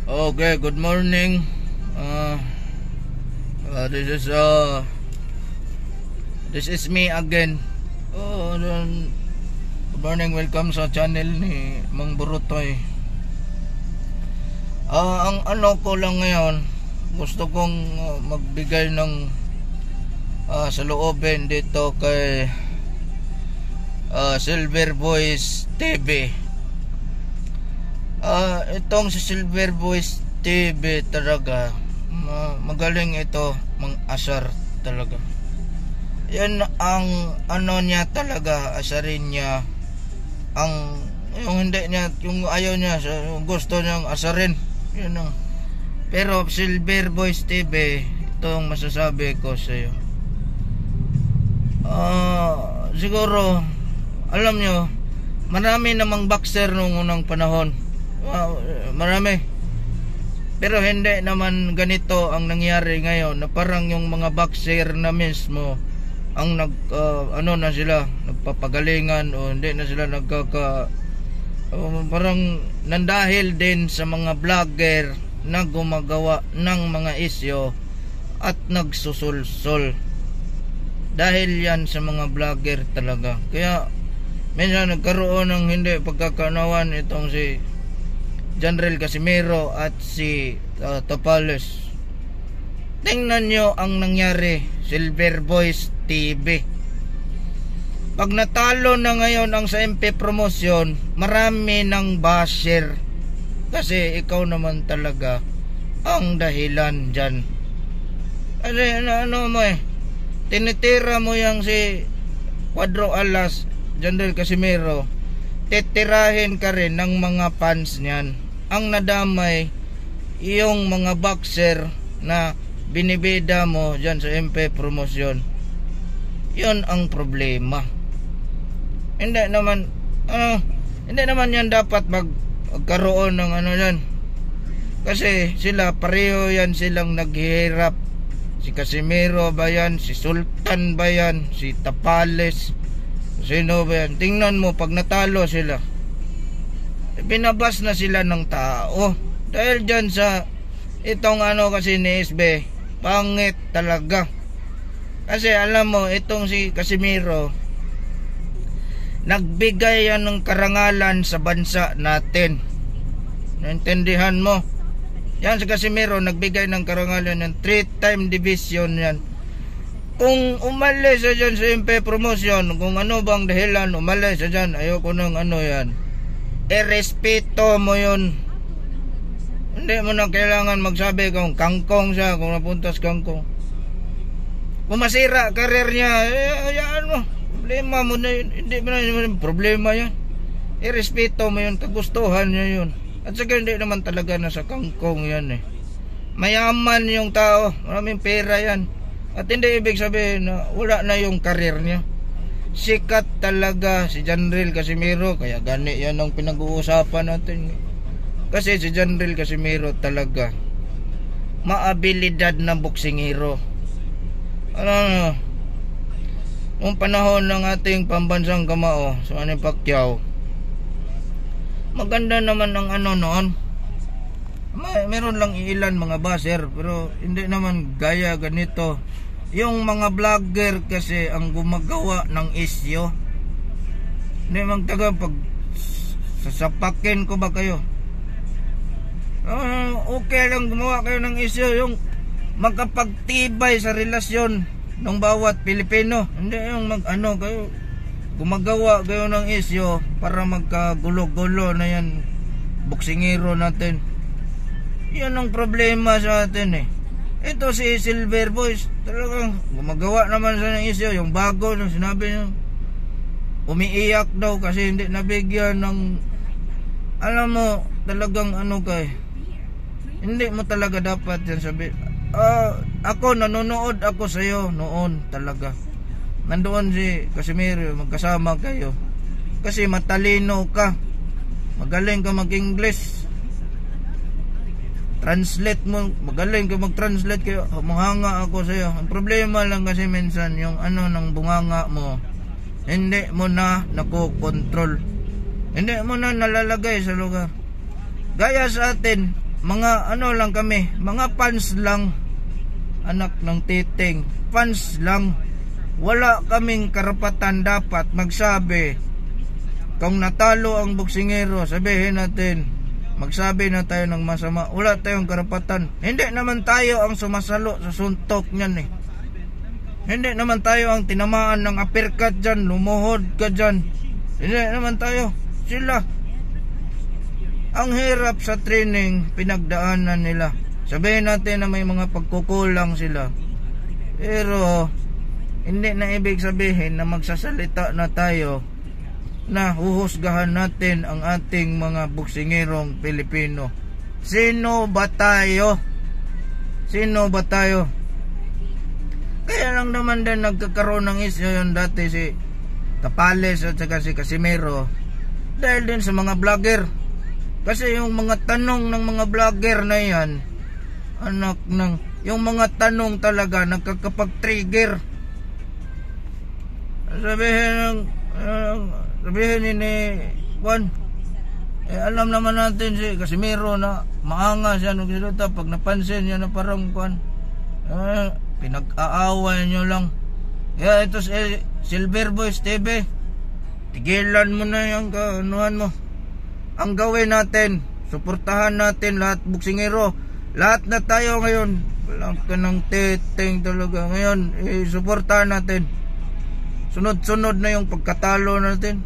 Okay, good morning. This is me again. Good morning, welcome sa channel ni Mang Burutoy. Ang ano ko lang ngayon, gusto kong magbigay ng saloobin dito kay Silver Voice TV. Itong si Silver Voice TV talaga magaling ito, mang-asar talaga. Yan ang ano niya talaga, asarin niya. Yung hindi niya, yung ayaw niya, gusto niyang asarin. Yun ang. Pero Silver Voice TV, itong masasabi ko sa iyo. Siguro alam nyo, marami namang boxer nung unang panahon. Marami. Pero hindi naman ganito ang nangyari ngayon, na parang yung mga boxer na mismo ang na sila nagpapagalingan, o hindi na sila parang nandahil din sa mga vlogger na gumagawa ng mga isyo at nagsusulsol. Dahil yan sa mga vlogger talaga. Kaya minsan nagkaroon ng hindi pagkakaunawan itong si General Casimiro at si Topales. Tingnan nyo ang nangyari, Silver Voice TV. Pag natalo na ngayon ang sa MP promotion, marami ng basher. Kasi ikaw naman talaga ang dahilan dyan. Kasi ano mo tinitira mo yang si Cuadro Alas, General Casimiro, titirahin ka rin ng mga fans niyan. Ang nadamay yung mga boxer na binibida mo dyan sa MP promotion. Yun ang problema. Hindi naman yan dapat magkaroon ng ano yan. Kasi sila pareho yan silang naghihirap. Si Casimiro ba yan, si Sultan ba yan, si Tapales, sino ba yan? Tingnan mo, pag natalo sila, binabas na sila ng tao. Dahil dyan sa itong kasi ni SB, pangit talaga. Kasi alam mo, itong si Casimiro, nagbigay yan ng karangalan sa bansa natin. Naintindihan mo? Yan si Casimiro, nagbigay ng karangalan ng 3-time division yan. Kung umalis sa dyan sa MP promotion, kung ano bang dahilan umalis sa dyan, ayoko ng yan. Respeto mo yun. Hindi mo na kailangan magsabi kung kangkong siya, kung napuntas kangkong. Kung masira karir niya, hayaan mo. Problema mo na yun. Hindi mo na yun problema yan. Respeto mo yun, kagustuhan niya yun. At saka hindi naman talaga nasa kangkong yan Mayaman yung tao, maraming pera yan. At hindi ibig sabihin na wala na yung karir niya. Sikat talaga si General Casimiro, kaya gani yan ang pinag-uusapan natin. Kasi si General Casimiro talaga maabilidad na boksingero. Nung panahon ng ating pambansang kamao, so Manny Pacquiao, maganda naman ang noon. Meron lang ilan mga baser, pero hindi naman gaya ganito. Yung mga vlogger kasi ang gumagawa ng isyo. Hindi magtaga pag sasapakin ko ba kayo? Okay lang gumawa kayo ng isyo, yung magkapagtibay sa relasyon ng bawat Pilipino. Hindi yung kayo gumagawa kayo ng isyo para magkagulo-gulo na yan boksingero natin. Yan ang problema sa atin Ito si Silver Voice, talagang gumagawa naman sa ng isyo. Yung bago na sinabi niya, umiiyak daw kasi hindi nabigyan ng, alam mo, talagang hindi mo talaga dapat yan sabi. Ako, nanonood ako sa'yo noon talaga. Nandoon si Casimiro, magkasama kayo. Kasi matalino ka, magaling ka mag-English. Translate mo, magaling ka mag-translate kayo. Humahanga ako sa'yo. Ang problema lang kasi minsan yung ng bunganga mo, hindi mo na nakokontrol. Hindi mo na nalalagay sa lugar. Gaya sa atin, mga ano lang kami, mga fans lang, anak ng titing, fans lang. Wala kaming karapatan dapat magsabi. Kung natalo ang boksingero, sabihin natin, magsabi na tayo ng masama. Wala tayong karapatan. Hindi naman tayo ang sumasalo sa suntok niyan eh. Hindi naman tayo ang tinamaan ng uppercut dyan, lumuhod ka dyan. Hindi naman tayo. Sila. Ang hirap sa training, pinagdaanan nila. Sabihin natin na may mga pagkukulang sila. Pero hindi na ibig sabihin na magsasalita na tayo na huhusgahan natin ang ating mga boksingerong Pilipino. Sino ba tayo? Sino ba tayo? Kaya lang naman din nagkakaroon ng isyo yun dati si Tapales at saka si Casimero dahil din sa mga vlogger. Kasi yung mga tanong ng mga vlogger na yan, anak ng, yung mga tanong talaga nagkakapag-trigger. Sabihin ni Juan, alam naman natin si Casimero na maanga siya nung sinuta. Pag napansin niya na parang Juan, pinag-aaway nyo lang. Kaya ito si Silver Boys TV, tigilan mo na yung kaanuhan mo. Ang gawin natin, suportahan natin lahat boksingero. Lahat na tayo ngayon, walang ka ng titing talaga. Ngayon, suportahan natin. Sunod-sunod na yung pagkatalo natin.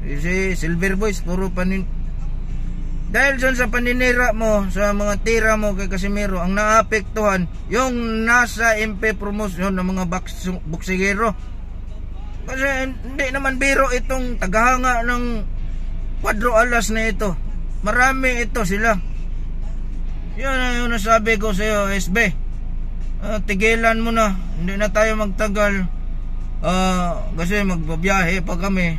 Si Silver Boys, puro panin. Dahil dyan sa paninira mo, sa mga tira mo kay Casimero, ang naapektuhan, yung nasa MP promotion ng mga boksingero. Kasi hindi naman biro itong tagahanga ng Cuadro Alas na ito. Marami ito sila. Yun ang nasabi ko sa iyo, SB. Tigilan mo na. Hindi na tayo magtagal. Kasi magbabiyahe pa kami.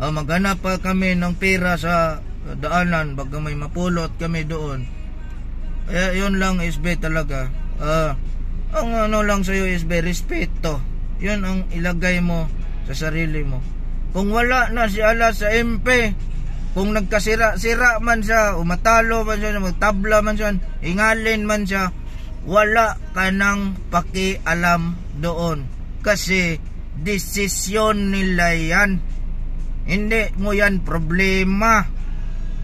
Maghanap pa kami ng pera sa daanan baga may mapulot kami doon. Yun lang, SB talaga. Ang ano lang sa iyo, SB, respeto. Yun ang ilagay mo sa sarili mo. Kung wala na si Alas sa MP, kung nagkasira-sira man siya, umatalo man siya, magtabla man siya, ingalin man siya, wala ka nang pakialam doon. Kasi desisyon nila yan. Hindi mo yan problema.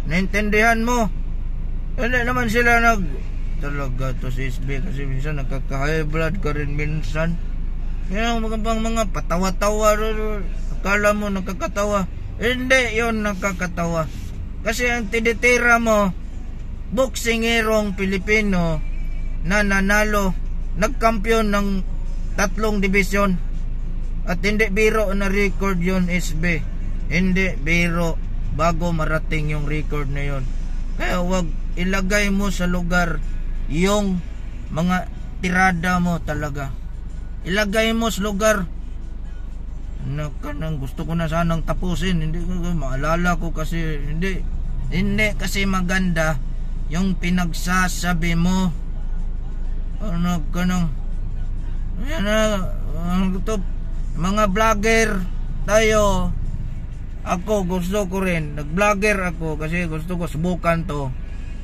Naintindihan mo? Hindi naman sila talaga to si SB, kasi minsan nagkaka-high blood ka rin minsan. Kaya mga patawa-tawa, akala mo nakakatawa. Hindi yon nakakatawa. Kasi ang tinitira mo, boksingerong Pilipino na nanalo, nagkampiyon ng 3 division. At hindi biro na record yon, SB. Hindi biro bago marating yung record na yon. Kaya wag ilagay mo sa lugar yung mga tirada mo talaga. Ilagay mo sa lugar na kanang gusto ko na sanang tapusin. Hindi ko maalala ko kasi hindi kasi maganda yung pinagsasabi mo. Ano kanang yan na mga vlogger tayo. Ako gusto ko rin, nag-vlogger ako kasi gusto ko subukan to.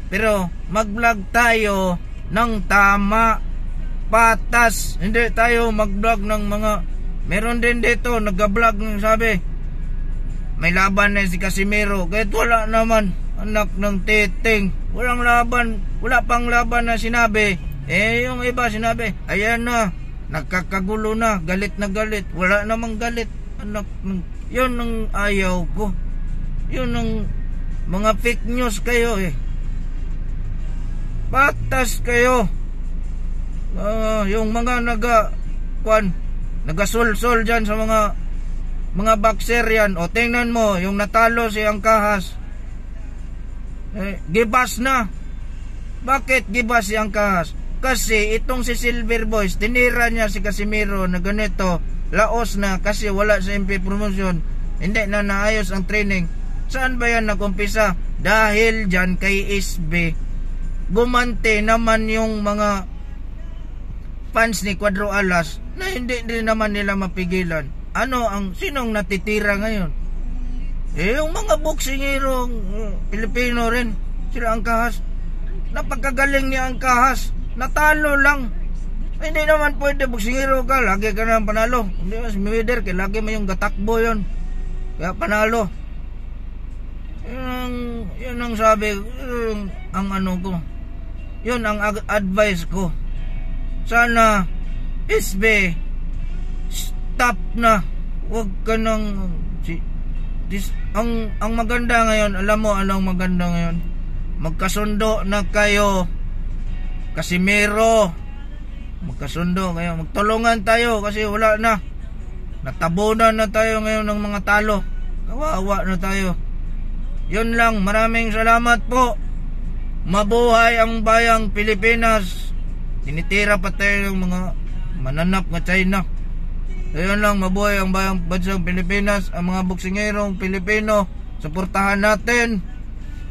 Pero mag-vlog tayo ng tama, patas. Hindi tayo mag-vlog ng mga, meron din dito nag-vlog ng sabi may laban na si Casimero, kahit wala naman, anak ng titing. Walang laban, wala pang laban na sinabi. Yung iba sinabi, ayan na, nagkakagulo na, galit na galit. Wala namang galit, anak ng, yun ang ayaw ko. Yun ang mga fake news kayo eh. Patas kayo. Yung mga nagasulsol dyan sa mga boxer yan. O tingnan mo, yung natalo si Angkahas, gibas na. Bakit gibas si Angkahas? Kasi itong si Silver Boys, tinira niya si Casimero na ganito, laos na kasi wala sa MP promotion, hindi na naayos ang training. Saan ba yan nagumpisa? Dahil dyan kay SB, gumante naman yung mga fans ni Cuadro Alas na hindi din naman nila mapigilan. Sinong natitira ngayon? Yung mga boksingerong Pilipino rin. Sila Angkahas. Napagkagaling ni Angkahas. Natalo lang. Hindi naman pwede boksingero ka, lagi ka na panalo. Hindi mas Mayweather, kaya lagi mo yung gatakbo yon. Kaya panalo. Yun ang sabi, ang ano ko. Yun ang advice ko. Sana, SB, stop na. Huwag ka nang... ang maganda ngayon, alam mo anong maganda ngayon? Magkasundo na kayo. Casimiro. Magkasundo kayo. Magtulungan tayo kasi wala na. Natabunan na tayo ngayon ng mga talo. Kawawa na tayo. Yun lang. Maraming salamat po. Mabuhay ang bayang Pilipinas. Tinitira pa tayo ng mga mananap na China. Ayun lang, mabuhay ang bayang bansang Pilipinas. Ang mga boksingerong Pilipino, suportahan natin.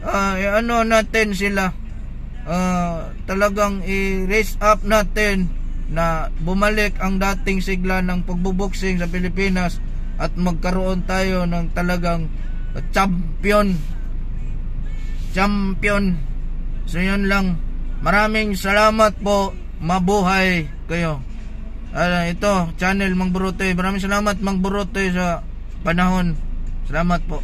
Ano natin sila. Talagang i-raise up natin na bumalik ang dating sigla ng pagbuboksing sa Pilipinas at magkaroon tayo ng talagang champion. So yun lang. Maraming salamat po. Mabuhay kayo. Ito, channel Mang Burutoy. Maraming salamat Mang Burutoy sa panahon. Salamat po.